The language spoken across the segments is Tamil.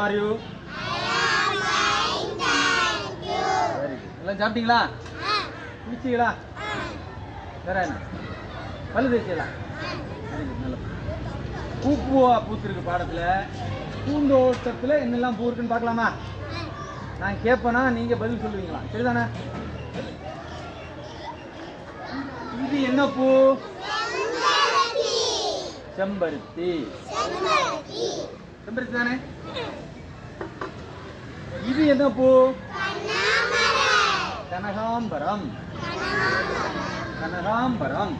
Are you? Very good. எல்லாம் சாப்பிட்டீங்களா? குடிச்சிங்களா? வேற என்ன? பல்லு தேய்ச்சிங்களா? Very good. நல்ல பூவா பூத்திருக்கு பாடத்துல. பூந்தோட்டத்துல என்னெல்லாம் பூ இருக்குன்னு பார்க்கலாமா? நான் கேட்பேனா நீங்க பதில் சொல்லுவீங்களா? சரிதானே? இது என்ன பூ? செம்பருத்தி. செம்பருத்தி தானே? இது என்ன பூ? கனகாம்பரம். கனகாம்பரம்.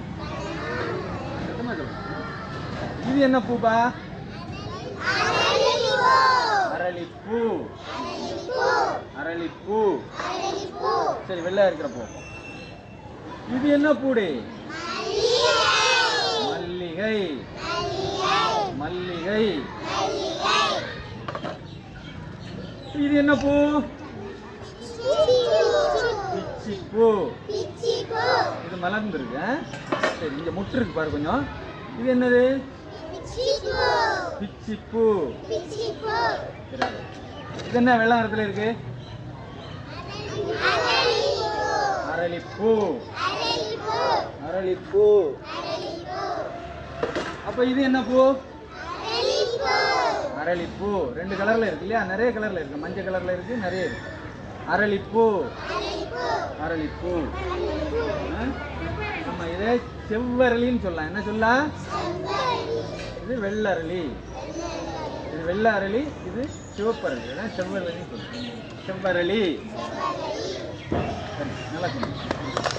இது என்ன பூப்பா? அரளிப்பூ. அரளிப்பூ. சரி, வெள்ளை இருக்கிற பூ. இது என்ன பூடி? மல்லிகை. மல்லிகை. இது என்ன பூ? பிச்சிப்பூ. இது மலர்ந்துருக்கு. சரி, இங்க முட்டு இருக்கு பாரு கொஞ்சம். இது என்னது? பிச்சிப்பூ. இது என்ன வெள்ளை நிறத்துல இருக்கு? அரளிப்பூ. அரளிப்பூ. அப்ப இது என்ன பூ? அரளிப்பூ. ரெண்டு கலர்ல இருக்கு இல்லையா? நிறைய கலர்ல இருக்கு. மஞ்சள் கலர்ல இருக்கு, நிறைய இருக்கு. அரளிப்பூ. அரளிப்பூ. நம்ம இதே செவ்வரளின்னு சொல்லலாம். என்ன சொல்லலாம்? இது வெள்ளரளி. இது வெள்ளை அரளி, இது சிவப்பரளி. அதான் செவ்வரளின்னு சொல்லுவோம். செவ்வரளி. நல்லா சொல்லுங்க.